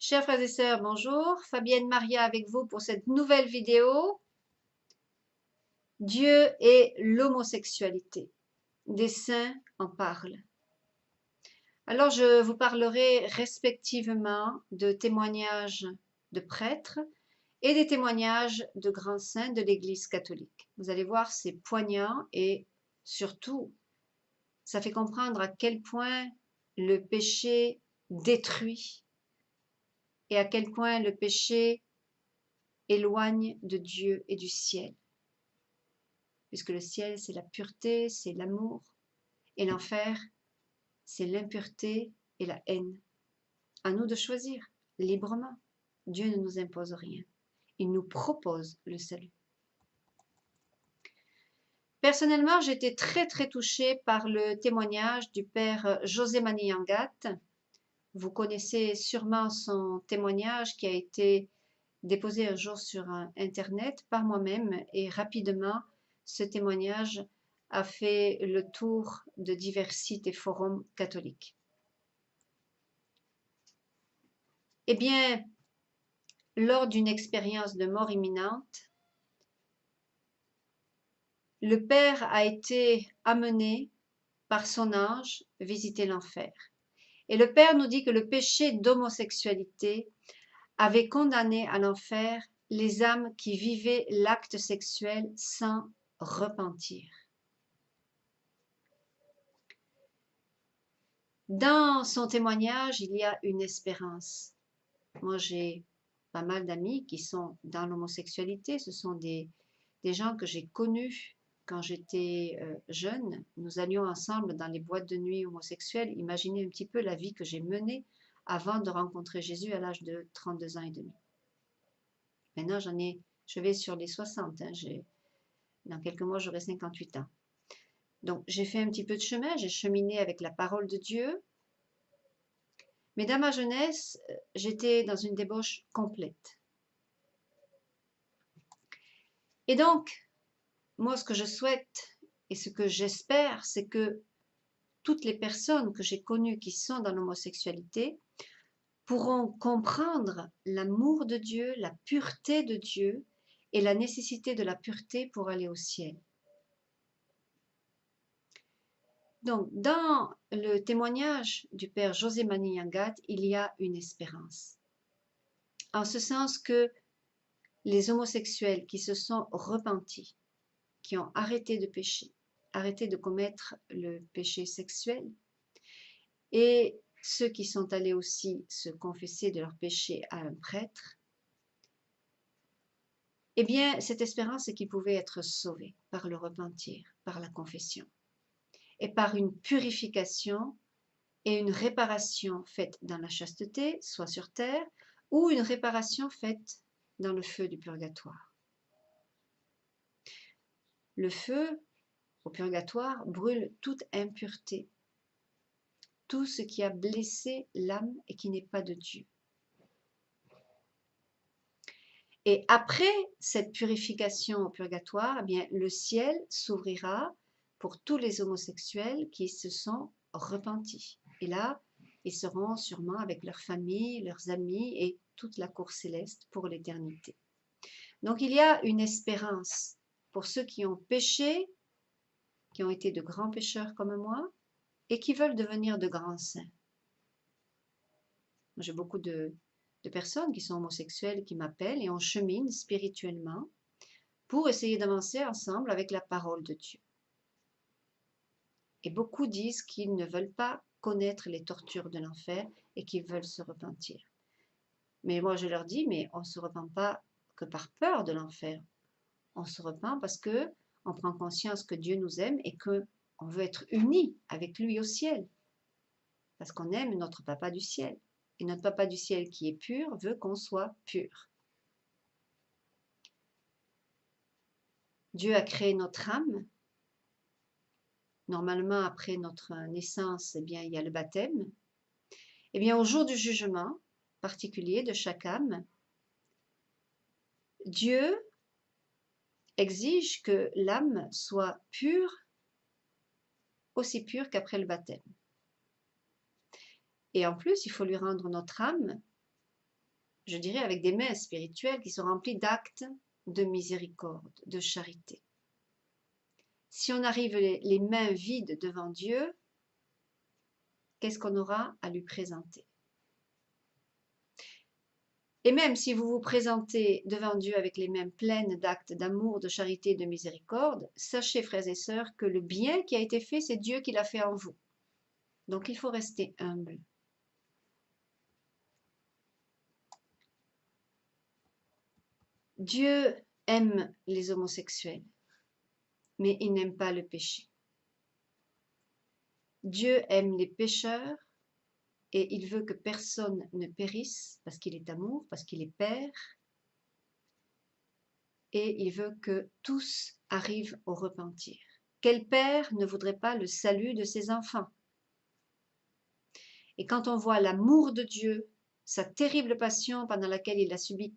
Chers frères et sœurs, bonjour. Fabienne Maria avec vous pour cette nouvelle vidéo. Dieu et l'homosexualité. Des saints en parlent. Alors je vous parlerai respectivement de témoignages de prêtres et des témoignages de grands saints de l'Église catholique. Vous allez voir, c'est poignant et surtout, ça fait comprendre à quel point le péché détruit et à quel point le péché éloigne de Dieu et du ciel. Puisque le ciel, c'est la pureté, c'est l'amour, et l'enfer, c'est l'impureté et la haine. À nous de choisir librement. Dieu ne nous impose rien. Il nous propose le salut. Personnellement, j'ai été très touchée par le témoignage du père José Maniangat. Vous connaissez sûrement son témoignage qui a été déposé un jour sur Internet par moi-même, et rapidement, ce témoignage a fait le tour de divers sites et forums catholiques. Eh bien, lors d'une expérience de mort imminente, le père a été amené par son ange visiter l'enfer. Et le père nous dit que le péché d'homosexualité avait condamné à l'enfer les âmes qui vivaient l'acte sexuel sans repentir. Dans son témoignage, il y a une espérance. Moi, j'ai pas mal d'amis qui sont dans l'homosexualité. Ce sont des gens que j'ai connus quand j'étais jeune. Nous allions ensemble dans les boîtes de nuit homosexuelles. Imaginez un petit peu la vie que j'ai menée avant de rencontrer Jésus à l'âge de 32 ans et demi. Maintenant, je vais sur les 60. Dans quelques mois, j'aurai 58 ans. Donc, j'ai fait un petit peu de chemin. J'ai cheminé avec la parole de Dieu. Mais dans ma jeunesse, j'étais dans une débauche complète. Et donc, moi, ce que je souhaite et ce que j'espère, c'est que toutes les personnes que j'ai connues qui sont dans l'homosexualité pourront comprendre l'amour de Dieu, la pureté de Dieu et la nécessité de la pureté pour aller au ciel. Donc, dans le témoignage du père José Maniangat, il y a une espérance. En ce sens que les homosexuels qui se sont repentis, qui ont arrêté de pécher, arrêté de commettre le péché sexuel, et ceux qui sont allés aussi se confesser de leur péché à un prêtre, eh bien, cette espérance, c'est qu'ils pouvaient être sauvés par le repentir, par la confession, et par une purification et une réparation faite dans la chasteté, soit sur terre, ou une réparation faite dans le feu du purgatoire. Le feu au purgatoire brûle toute impureté, tout ce qui a blessé l'âme et qui n'est pas de Dieu. Et après cette purification au purgatoire, eh bien, le ciel s'ouvrira pour tous les homosexuels qui se sont repentis. Et là, ils seront sûrement avec leurs familles, leurs amis et toute la cour céleste pour l'éternité. Donc il y a une espérance pour ceux qui ont péché, qui ont été de grands pécheurs comme moi, et qui veulent devenir de grands saints. J'ai beaucoup de personnes qui sont homosexuelles qui m'appellent et on chemine spirituellement pour essayer d'avancer ensemble avec la parole de Dieu. Et beaucoup disent qu'ils ne veulent pas connaître les tortures de l'enfer et qu'ils veulent se repentir. Mais moi je leur dis, mais on ne se repent pas que par peur de l'enfer. On se repent parce que on prend conscience que Dieu nous aime et qu'on veut être unis avec lui au ciel. Parce qu'on aime notre Papa du ciel. Et notre Papa du ciel qui est pur veut qu'on soit pur. Dieu a créé notre âme. Normalement, après notre naissance, eh bien, il y a le baptême. Eh bien, au jour du jugement particulier de chaque âme, Dieu exige que l'âme soit pure, aussi pure qu'après le baptême. Et en plus, il faut lui rendre notre âme je dirais avec des mains spirituelles qui sont remplies d'actes de miséricorde, de charité. Si on arrive les mains vides devant Dieu, qu'est-ce qu'on aura à lui présenter? Et même si vous vous présentez devant Dieu avec les mains pleines d'actes d'amour, de charité, de miséricorde, sachez, frères et sœurs, que le bien qui a été fait, c'est Dieu qui l'a fait en vous. Donc il faut rester humble. Dieu aime les homosexuels, mais il n'aime pas le péché. Dieu aime les pécheurs et il veut que personne ne périsse parce qu'il est amour, parce qu'il est Père. Et il veut que tous arrivent au repentir. Quel père ne voudrait pas le salut de ses enfants? Et quand on voit l'amour de Dieu, sa terrible passion pendant laquelle il a subi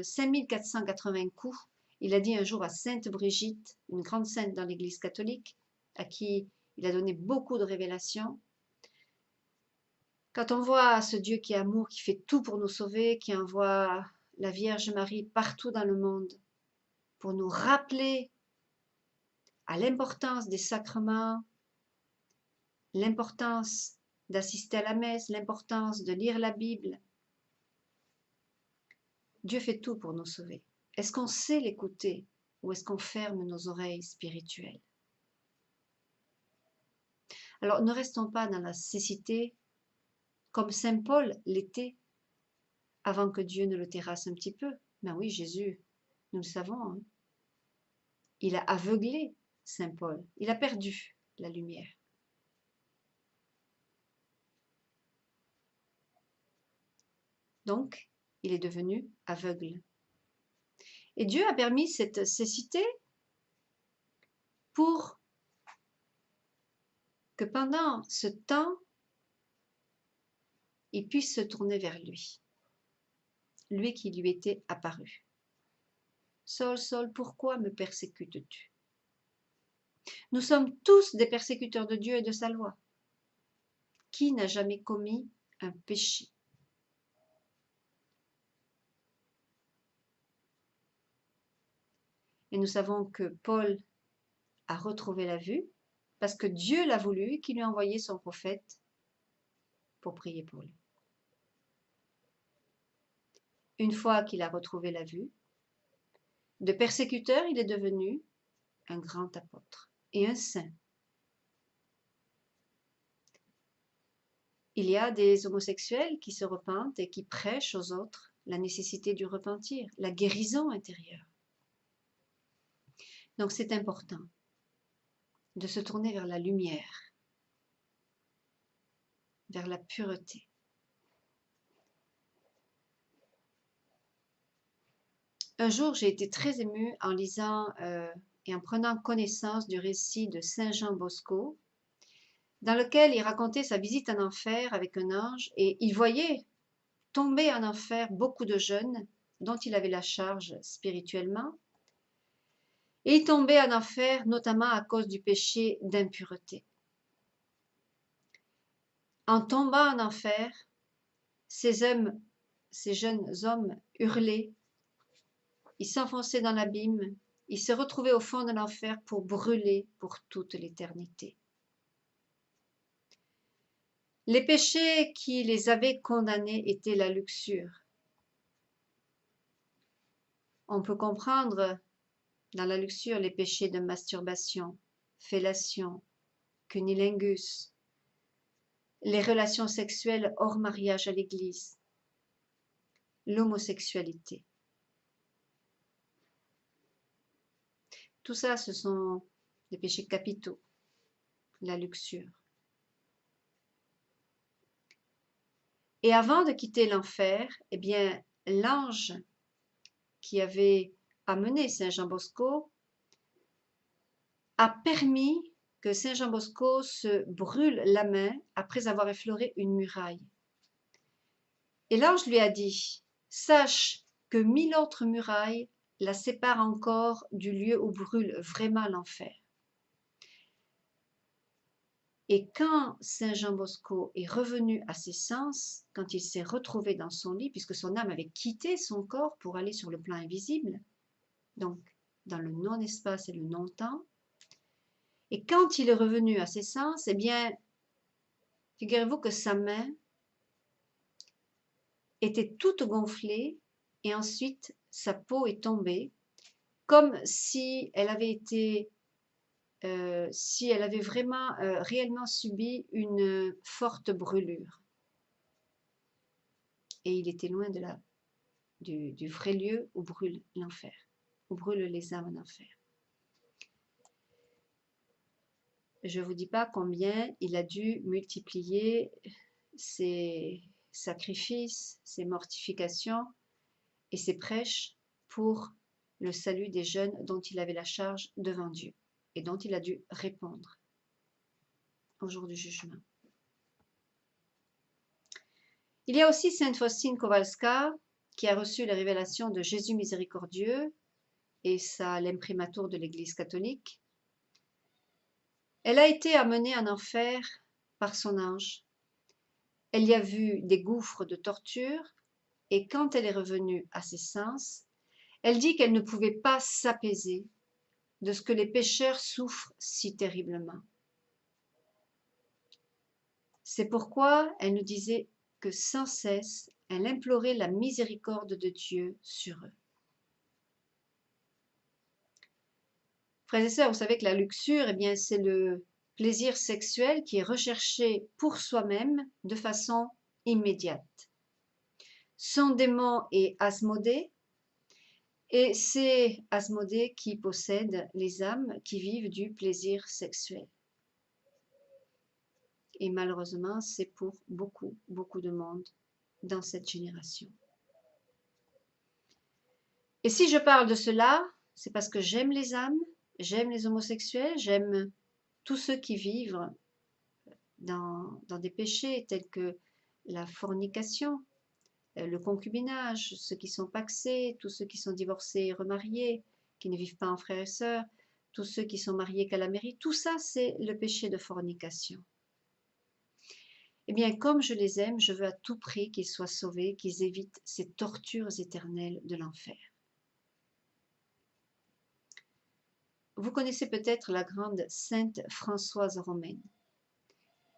5480 coups, il a dit un jour à Sainte Brigitte, une grande sainte dans l'Église catholique, à qui il a donné beaucoup de révélations. Quand on voit ce Dieu qui est amour, qui fait tout pour nous sauver, qui envoie la Vierge Marie partout dans le monde pour nous rappeler à l'importance des sacrements, l'importance d'assister à la messe, l'importance de lire la Bible. Dieu fait tout pour nous sauver. Est-ce qu'on sait l'écouter ou est-ce qu'on ferme nos oreilles spirituelles? Alors ne restons pas dans la cécité comme saint Paul l'était avant que Dieu ne le terrasse un petit peu. Ben oui, Jésus, nous le savons, hein, il a aveuglé saint Paul, il a perdu la lumière. Donc, il est devenu aveugle. Et Dieu a permis cette cécité pour que pendant ce temps, il puisse se tourner vers lui, lui qui lui était apparu. Saul, Saul, pourquoi me persécutes-tu? Nous sommes tous des persécuteurs de Dieu et de sa loi. Qui n'a jamais commis un péché? Et nous savons que Paul a retrouvé la vue parce que Dieu l'a voulu et qu'il lui a envoyé son prophète pour prier pour lui. Une fois qu'il a retrouvé la vue, de persécuteur, il est devenu un grand apôtre et un saint. Il y a des homosexuels qui se repentent et qui prêchent aux autres la nécessité du repentir, la guérison intérieure. Donc c'est important de se tourner vers la lumière, vers la pureté. Un jour, j'ai été très émue en lisant et en prenant connaissance du récit de Saint Jean Bosco, dans lequel il racontait sa visite en enfer avec un ange et il voyait tomber en enfer beaucoup de jeunes dont il avait la charge spirituellement. Et il tombait en enfer notamment à cause du péché d'impureté. En tombant en enfer, ces jeunes hommes hurlaient, ils s'enfonçaient dans l'abîme, ils se retrouvaient au fond de l'enfer pour brûler pour toute l'éternité. Les péchés qui les avaient condamnés étaient la luxure. On peut comprendre dans la luxure les péchés de masturbation, fellation, cunnilingus, les relations sexuelles hors mariage à l'église, l'homosexualité. Tout ça, ce sont des péchés capitaux, la luxure. Et avant de quitter l'enfer, eh bien, l'ange qui avait amené Saint Jean Bosco a permis que Saint Jean Bosco se brûle la main après avoir effleuré une muraille. Et l'ange lui a dit, sache que 1000 autres murailles la séparent encore du lieu où brûle vraiment l'enfer. Et quand Saint Jean Bosco est revenu à ses sens, quand il s'est retrouvé dans son lit, puisque son âme avait quitté son corps pour aller sur le plan invisible, donc dans le non-espace et le non-temps, et quand il est revenu à ses sens, eh bien, figurez-vous que sa main était toute gonflée et ensuite sa peau est tombée comme si elle avait été, si elle avait vraiment, réellement subi une forte brûlure. Et il était loin de du vrai lieu où brûle l'enfer, où brûlent les âmes en enfer. Je ne vous dis pas combien il a dû multiplier ses sacrifices, ses mortifications et ses prêches pour le salut des jeunes dont il avait la charge devant Dieu et dont il a dû répondre au jour du jugement. Il y a aussi Sainte Faustine Kowalska qui a reçu les révélations de Jésus miséricordieux et ça l'imprimatur de l'Église catholique. Elle a été amenée en enfer par son ange. Elle y a vu des gouffres de torture et quand elle est revenue à ses sens, elle dit qu'elle ne pouvait pas s'apaiser de ce que les pécheurs souffrent si terriblement. C'est pourquoi elle nous disait que sans cesse, elle implorait la miséricorde de Dieu sur eux. Frères et sœurs, vous savez que la luxure, eh bien, c'est le plaisir sexuel qui est recherché pour soi-même de façon immédiate. Son démon est Asmodée, et c'est Asmodée qui possède les âmes qui vivent du plaisir sexuel. Et malheureusement, c'est pour beaucoup, beaucoup de monde dans cette génération. Et si je parle de cela, c'est parce que j'aime les âmes, j'aime les homosexuels, j'aime tous ceux qui vivent dans des péchés tels que la fornication, le concubinage, ceux qui sont pacsés, tous ceux qui sont divorcés et remariés, qui ne vivent pas en frères et sœurs, tous ceux qui sont mariés qu'à la mairie, tout ça c'est le péché de fornication. Eh bien, comme je les aime, je veux à tout prix qu'ils soient sauvés, qu'ils évitent ces tortures éternelles de l'enfer. Vous connaissez peut-être la grande sainte Françoise Romaine.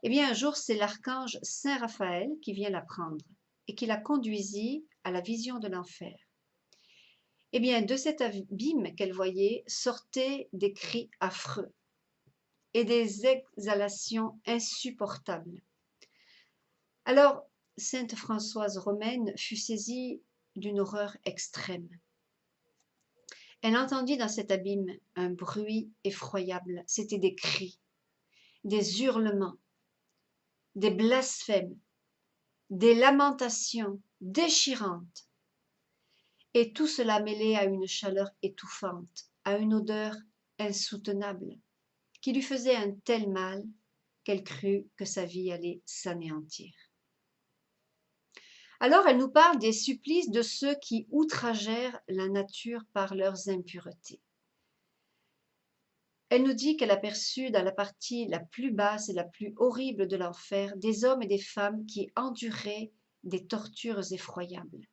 Eh bien, un jour, c'est l'archange Saint Raphaël qui vient la prendre et qui la conduisit à la vision de l'enfer. Eh bien, de cet abîme qu'elle voyait sortaient des cris affreux et des exhalations insupportables. Alors, sainte Françoise Romaine fut saisie d'une horreur extrême. Elle entendit dans cet abîme un bruit effroyable. C'était des cris, des hurlements, des blasphèmes, des lamentations déchirantes. Et tout cela mêlé à une chaleur étouffante, à une odeur insoutenable, qui lui faisait un tel mal qu'elle crut que sa vie allait s'anéantir. Alors elle nous parle des supplices de ceux qui outragèrent la nature par leurs impuretés. Elle nous dit qu'elle aperçut dans la partie la plus basse et la plus horrible de l'enfer des hommes et des femmes qui enduraient des tortures effroyables.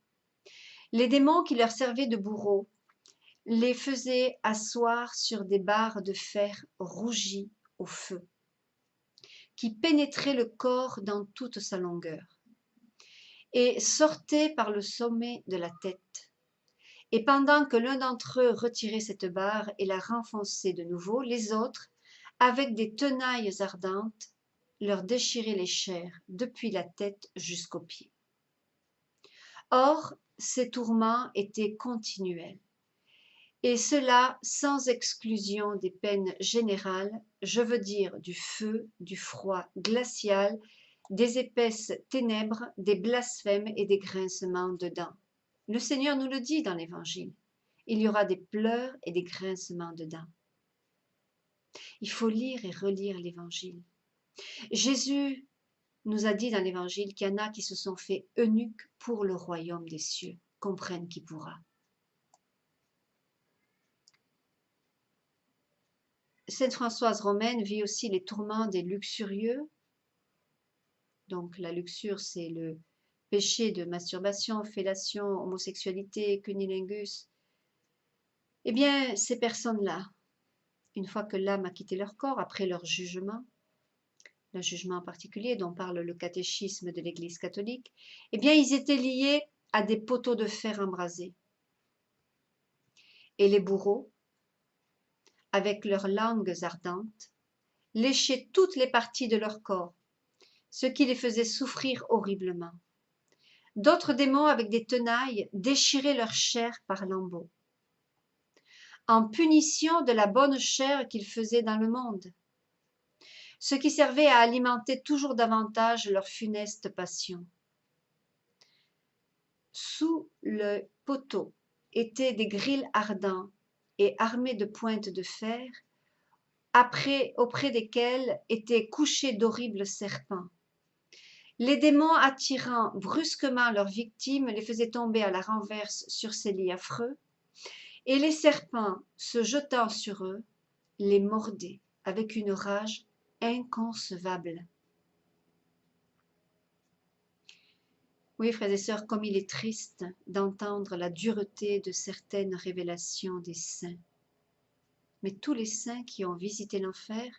Les démons qui leur servaient de bourreaux les faisaient asseoir sur des barres de fer rougies au feu, qui pénétraient le corps dans toute sa longueur et sortaient par le sommet de la tête. Et pendant que l'un d'entre eux retirait cette barre et la renfonçait de nouveau, les autres, avec des tenailles ardentes, leur déchiraient les chairs depuis la tête jusqu'aux pieds. Or, ces tourments étaient continuels, et cela sans exclusion des peines générales, je veux dire du feu, du froid glacial, des épaisses ténèbres, des blasphèmes et des grincements de dents. Le Seigneur nous le dit dans l'Évangile. Il y aura des pleurs et des grincements de dents. Il faut lire et relire l'Évangile. Jésus nous a dit dans l'Évangile qu'il y en a qui se sont fait eunuques pour le royaume des cieux. Comprenne qui pourra. Sainte Françoise romaine vit aussi les tourments des luxurieux. Donc la luxure, c'est le péché de masturbation, fellation, homosexualité, cunnilingus. Eh bien, ces personnes-là, une fois que l'âme a quitté leur corps, après leur jugement, le jugement en particulier dont parle le catéchisme de l'Église catholique, eh bien, ils étaient liés à des poteaux de fer embrasés. Et les bourreaux, avec leurs langues ardentes, léchaient toutes les parties de leur corps, ce qui les faisait souffrir horriblement. D'autres démons, avec des tenailles, déchiraient leur chair par lambeaux, en punition de la bonne chair qu'ils faisaient dans le monde, ce qui servait à alimenter toujours davantage leur funeste passion. Sous le poteau étaient des grilles ardents et armés de pointes de fer, auprès desquelles étaient couchés d'horribles serpents. Les démons, attirant brusquement leurs victimes, les faisaient tomber à la renverse sur ces lits affreux, et les serpents, se jetant sur eux, les mordaient avec une rage inconcevable. Oui, frères et sœurs, comme il est triste d'entendre la dureté de certaines révélations des saints. Mais tous les saints qui ont visité l'enfer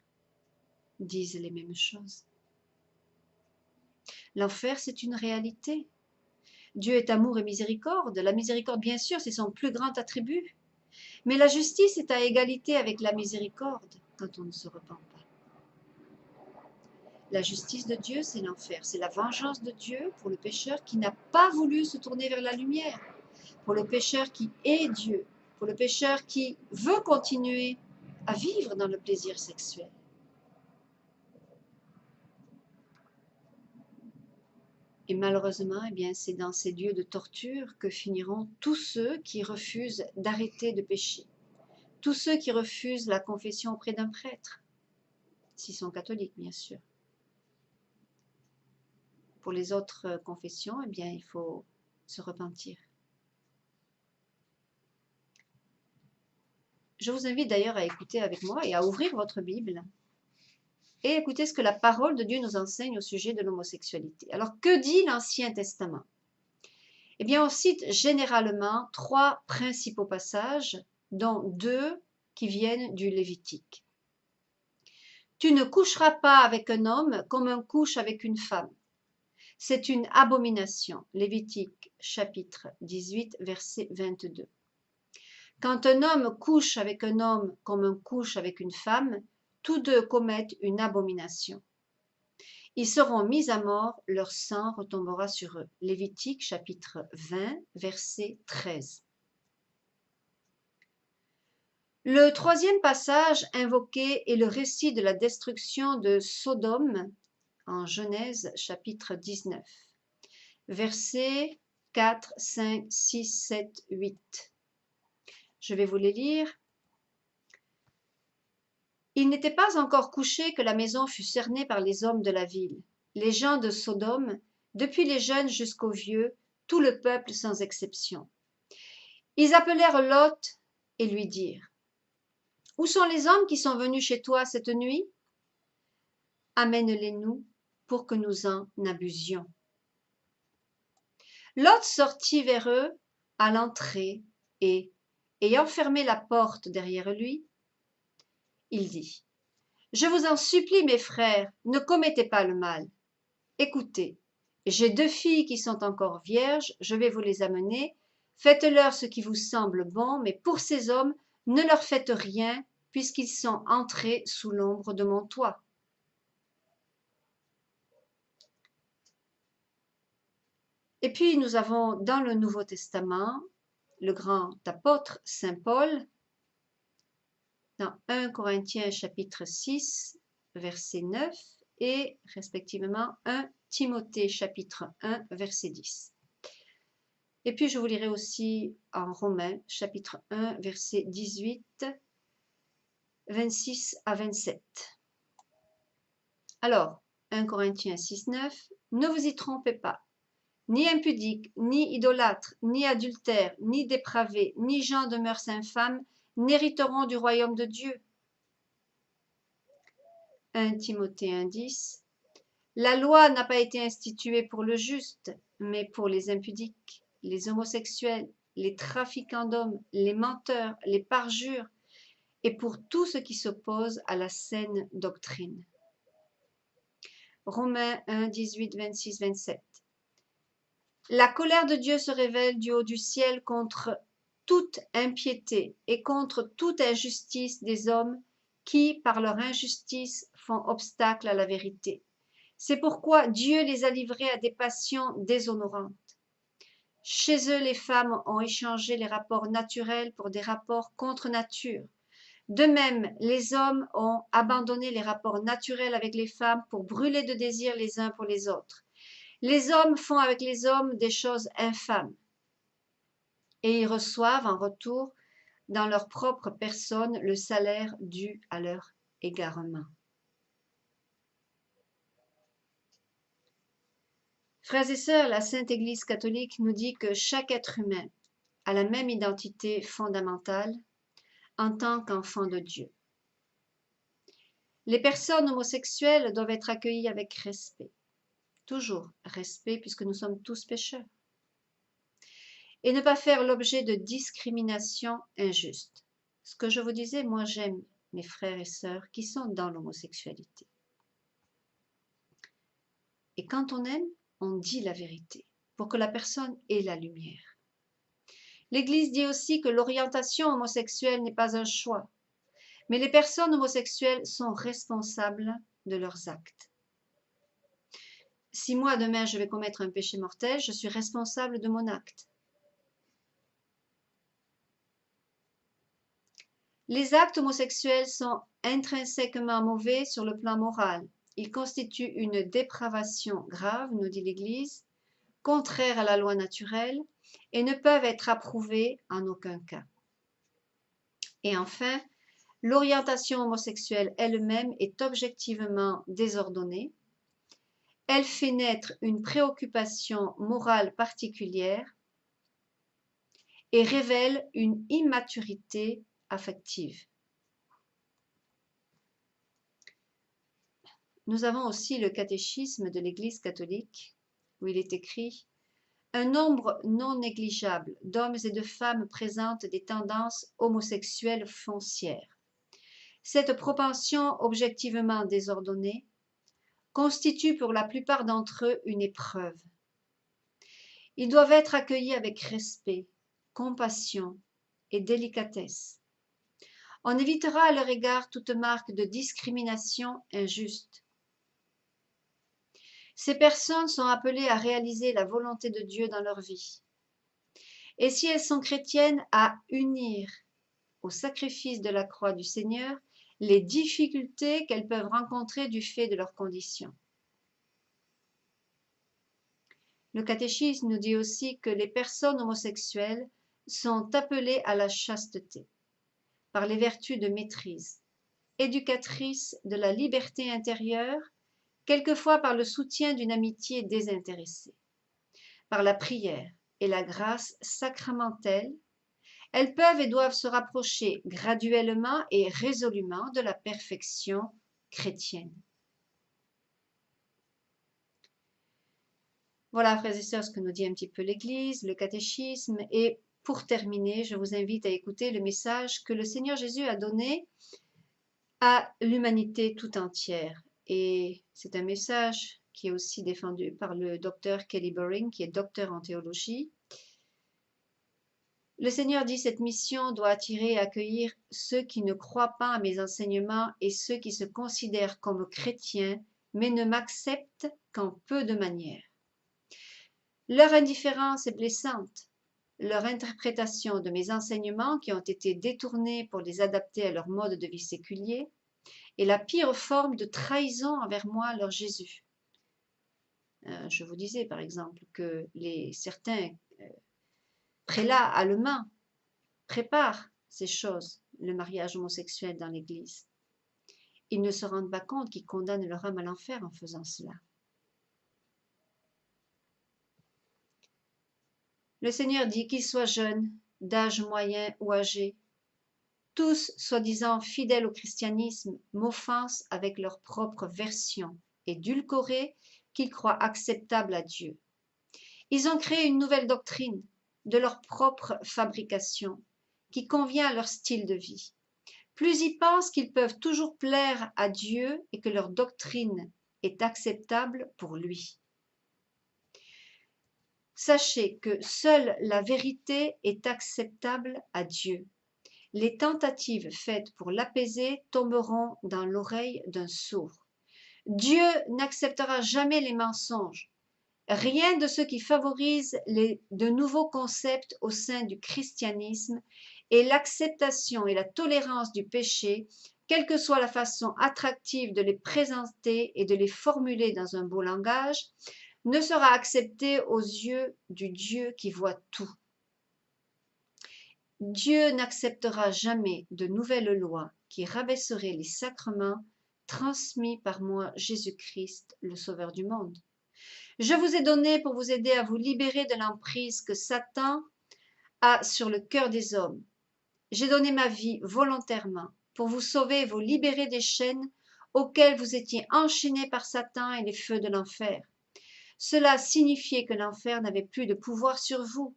disent les mêmes choses. L'enfer, c'est une réalité. Dieu est amour et miséricorde. La miséricorde, bien sûr, c'est son plus grand attribut. Mais la justice est à égalité avec la miséricorde quand on ne se repent pas. La justice de Dieu, c'est l'enfer. C'est la vengeance de Dieu pour le pécheur qui n'a pas voulu se tourner vers la lumière. Pour le pécheur qui est Dieu. Pour le pécheur qui veut continuer à vivre dans le plaisir sexuel. Et malheureusement, eh bien, c'est dans ces lieux de torture que finiront tous ceux qui refusent d'arrêter de pécher. Tous ceux qui refusent la confession auprès d'un prêtre, s'ils sont catholiques, bien sûr. Pour les autres confessions, eh bien, il faut se repentir. Je vous invite d'ailleurs à écouter avec moi et à ouvrir votre Bible et écouter ce que la parole de Dieu nous enseigne au sujet de l'homosexualité. Alors, que dit l'Ancien Testament? Eh bien, on cite généralement 3 principaux passages, dont 2 qui viennent du Lévitique. Tu ne coucheras pas avec un homme comme on couche avec une femme. C'est une abomination. Lévitique chapitre 18, verset 22. Quand un homme couche avec un homme comme on couche avec une femme, tous deux commettent une abomination. Ils seront mis à mort, leur sang retombera sur eux. Lévitique chapitre 20, verset 13. Le 3e passage invoqué est le récit de la destruction de Sodome en Genèse chapitre 19, versets 4, 5, 6, 7, 8. Je vais vous les lire. Il n'était pas encore couché que la maison fut cernée par les hommes de la ville, les gens de Sodome, depuis les jeunes jusqu'aux vieux, tout le peuple sans exception. Ils appelèrent Lot et lui dirent : « Où sont les hommes qui sont venus chez toi cette nuit ? Amène-les-nous pour que nous en abusions. » Lot sortit vers eux à l'entrée et, ayant fermé la porte derrière lui, il dit : « Je vous en supplie, mes frères, ne commettez pas le mal. Écoutez, j'ai 2 filles qui sont encore vierges, je vais vous les amener. Faites-leur ce qui vous semble bon, mais pour ces hommes, ne leur faites rien, puisqu'ils sont entrés sous l'ombre de mon toit. » Et puis nous avons dans le Nouveau Testament le grand apôtre Saint Paul, dans 1 Corinthiens chapitre 6, verset 9 et respectivement 1 Timothée chapitre 1, verset 10. Et puis je vous lirai aussi en Romains chapitre 1, verset 18, 26 à 27. Alors, 1 Corinthiens 6, 9, ne vous y trompez pas. Ni impudiques, ni idolâtres, ni adultères, ni dépravés, ni gens de mœurs infâmes n'hériteront du royaume de Dieu. 1 Timothée 1,10. La loi n'a pas été instituée pour le juste, mais pour les impudiques, les homosexuels, les trafiquants d'hommes, les menteurs, les parjures, et pour tout ce qui s'oppose à la saine doctrine. Romains 1, 18, 26, 27. La colère de Dieu se révèle du haut du ciel contre toute impiété et contre toute injustice des hommes qui, par leur injustice, font obstacle à la vérité. C'est pourquoi Dieu les a livrés à des passions déshonorantes. Chez eux, les femmes ont échangé les rapports naturels pour des rapports contre nature. De même, les hommes ont abandonné les rapports naturels avec les femmes pour brûler de désir les uns pour les autres. Les hommes font avec les hommes des choses infâmes et ils reçoivent en retour dans leur propre personne le salaire dû à leur égarement. Frères et sœurs, la Sainte Église catholique nous dit que chaque être humain a la même identité fondamentale en tant qu'enfant de Dieu. Les personnes homosexuelles doivent être accueillies avec respect, toujours respect puisque nous sommes tous pécheurs, et ne pas faire l'objet de discriminations injustes. Ce que je vous disais, moi j'aime mes frères et sœurs qui sont dans l'homosexualité. Et quand on aime, on dit la vérité pour que la personne ait la lumière. L'Église dit aussi que l'orientation homosexuelle n'est pas un choix, mais les personnes homosexuelles sont responsables de leurs actes. Si moi demain je vais commettre un péché mortel, je suis responsable de mon acte. Les actes homosexuels sont intrinsèquement mauvais sur le plan moral. Ils constituent une dépravation grave, nous dit l'Église, contraire à la loi naturelle et ne peuvent être approuvés en aucun cas. Et enfin, l'orientation homosexuelle elle-même est objectivement désordonnée. Elle fait naître une préoccupation morale particulière et révèle une immaturité affective. Nous avons aussi le catéchisme de l'Église catholique où il est écrit « Un nombre non négligeable d'hommes et de femmes présentent des tendances homosexuelles foncières. Cette propension objectivement désordonnée constitue pour la plupart d'entre eux une épreuve. Ils doivent être accueillis avec respect, compassion et délicatesse. On évitera à leur égard toute marque de discrimination injuste. Ces personnes sont appelées à réaliser la volonté de Dieu dans leur vie. Et si elles sont chrétiennes, à unir au sacrifice de la croix du Seigneur les difficultés qu'elles peuvent rencontrer du fait de leur condition. Le catéchisme nous dit aussi que les personnes homosexuelles sont appelées à la chasteté par les vertus de maîtrise, éducatrices de la liberté intérieure, quelquefois par le soutien d'une amitié désintéressée. Par la prière et la grâce sacramentelle, elles peuvent et doivent se rapprocher graduellement et résolument de la perfection chrétienne. Voilà, frères et sœurs, ce que nous dit un petit peu l'Église, le catéchisme. Et pour terminer, je vous invite à écouter le message que le Seigneur Jésus a donné à l'humanité tout entière. Et c'est un message qui est aussi défendu par le docteur Kelly Boring, qui est docteur en théologie. Le Seigneur dit: cette mission doit attirer et accueillir ceux qui ne croient pas à mes enseignements et ceux qui se considèrent comme chrétiens, mais ne m'acceptent qu'en peu de manières. Leur indifférence est blessante. Leur interprétation de mes enseignements, qui ont été détournés pour les adapter à leur mode de vie séculier, est la pire forme de trahison envers moi, leur Jésus. Je vous disais par exemple que certains prélats allemands préparent ces choses, le mariage homosexuel dans l'Église. Ils ne se rendent pas compte qu'ils condamnent leur âme à l'enfer en faisant cela. Le Seigneur dit qu'ils soient jeunes, d'âge moyen ou âgé, Tous, soi-disant fidèles au christianisme, m'offensent avec leur propre version, édulcorée, qu'ils croient acceptable à Dieu. Ils ont créé une nouvelle doctrine de leur propre fabrication, qui convient à leur style de vie. Plus ils pensent qu'ils peuvent toujours plaire à Dieu et que leur doctrine est acceptable pour lui. Sachez que seule la vérité est acceptable à Dieu. Les tentatives faites pour l'apaiser tomberont dans l'oreille d'un sourd. Dieu n'acceptera jamais les mensonges. Rien de ce qui favorise de nouveaux concepts au sein du christianisme et l'acceptation et la tolérance du péché, quelle que soit la façon attractive de les présenter et de les formuler dans un beau langage, ne sera accepté aux yeux du Dieu qui voit tout. Dieu n'acceptera jamais de nouvelles lois qui rabaisseraient les sacrements transmis par moi, Jésus-Christ, le Sauveur du monde. Je vous ai donné pour vous aider à vous libérer de l'emprise que Satan a sur le cœur des hommes. J'ai donné ma vie volontairement pour vous sauver et vous libérer des chaînes auxquelles vous étiez enchaînés par Satan et les feux de l'enfer. Cela signifiait que l'enfer n'avait plus de pouvoir sur vous,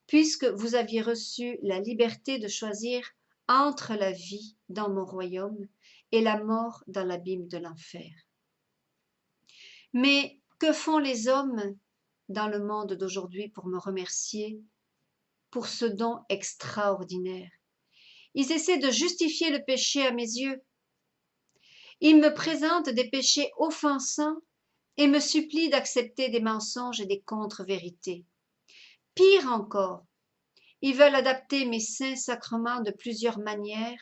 puisque vous aviez reçu la liberté de choisir entre la vie dans mon royaume et la mort dans l'abîme de l'enfer. Mais que font les hommes dans le monde d'aujourd'hui pour me remercier pour ce don extraordinaire? Ils essaient de justifier le péché à mes yeux. Ils me présentent des péchés offensants et me supplient d'accepter des mensonges et des contre-vérités. Pire encore, ils veulent adapter mes saints sacrements de plusieurs manières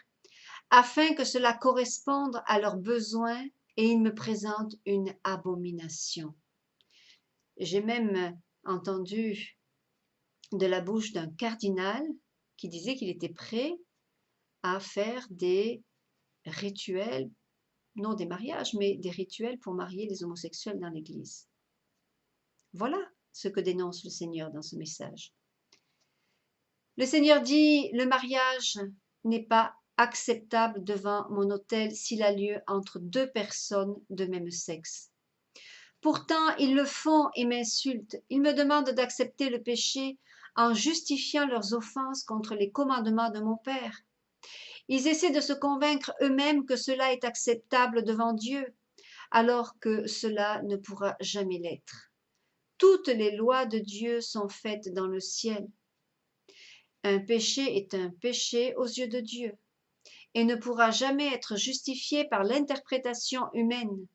afin que cela corresponde à leurs besoins et ils me présentent une abomination. J'ai même entendu de la bouche d'un cardinal qui disait qu'il était prêt à faire des rituels, non des mariages, mais des rituels pour marier les homosexuels dans l'Église. Voilà ce que dénonce le Seigneur dans ce message. Le Seigneur dit, le mariage n'est pas acceptable devant mon autel s'il a lieu entre deux personnes de même sexe. Pourtant, ils le font et m'insultent. Ils me demandent d'accepter le péché en justifiant leurs offenses contre les commandements de mon Père. Ils essaient de se convaincre eux-mêmes que cela est acceptable devant Dieu, alors que cela ne pourra jamais l'être. Toutes les lois de Dieu sont faites dans le ciel. Un péché est un péché aux yeux de Dieu et ne pourra jamais être justifié par l'interprétation humaine.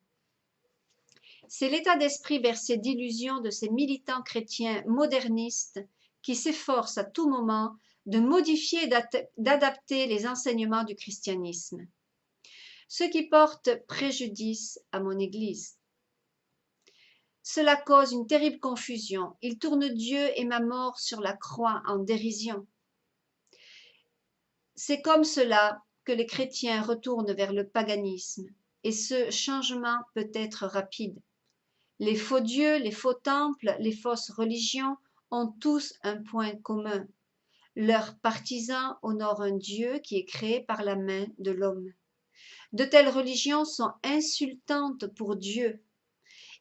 C'est l'état d'esprit versé d'illusions de ces militants chrétiens modernistes qui s'efforcent à tout moment de modifier et d'adapter les enseignements du christianisme, ce qui porte préjudice à mon Église. Cela cause une terrible confusion. Ils tournent Dieu et ma mort sur la croix en dérision. C'est comme cela que les chrétiens retournent vers le paganisme, et ce changement peut être rapide. Les faux dieux, les faux temples, les fausses religions ont tous un point commun. Leurs partisans honorent un Dieu qui est créé par la main de l'homme. De telles religions sont insultantes pour Dieu.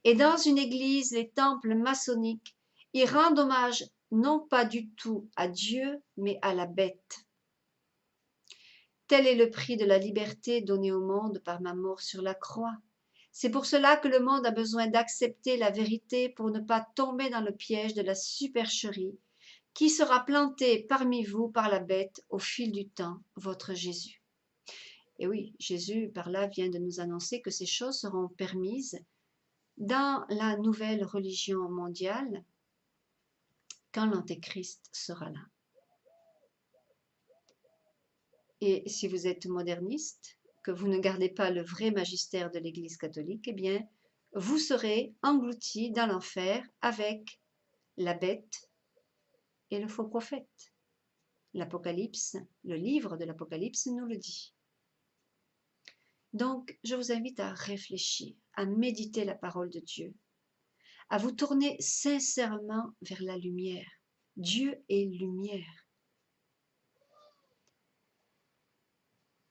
Et dans une église, les temples maçonniques, ils rendent hommage non pas du tout à Dieu, mais à la bête. Tel est le prix de la liberté donnée au monde par ma mort sur la croix. C'est pour cela que le monde a besoin d'accepter la vérité pour ne pas tomber dans le piège de la supercherie qui sera plantée parmi vous par la bête au fil du temps, votre Jésus. Et oui, Jésus par là vient de nous annoncer que ces choses seront permises dans la nouvelle religion mondiale quand l'Antéchrist sera là. Et si vous êtes moderniste, que vous ne gardez pas le vrai magistère de l'Église catholique, eh bien, vous serez engloutis dans l'enfer avec la bête et le faux prophète. L'Apocalypse, le livre de l'Apocalypse nous le dit. Donc, je vous invite à réfléchir, à méditer la parole de Dieu, à vous tourner sincèrement vers la lumière. Dieu est lumière.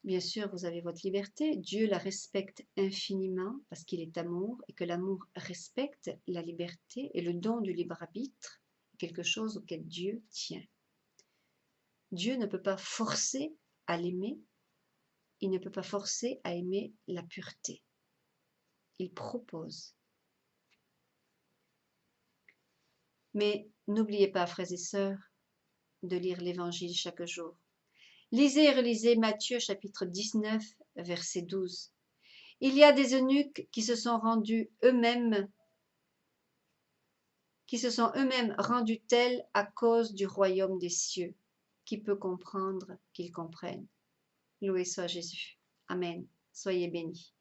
Bien sûr, vous avez votre liberté. Dieu la respecte infiniment parce qu'il est amour et que l'amour respecte la liberté et le don du libre arbitre, quelque chose auquel Dieu tient. Dieu ne peut pas forcer à l'aimer, il ne peut pas forcer à aimer la pureté. Il propose. Mais n'oubliez pas, frères et sœurs, de lire l'Évangile chaque jour. Lisez et relisez Matthieu chapitre 19, verset 12. Il y a des eunuques qui se sont eux-mêmes rendus tels à cause du royaume des cieux. Qui peut comprendre qu'ils comprennent? Loué soit Jésus. Amen. Soyez bénis.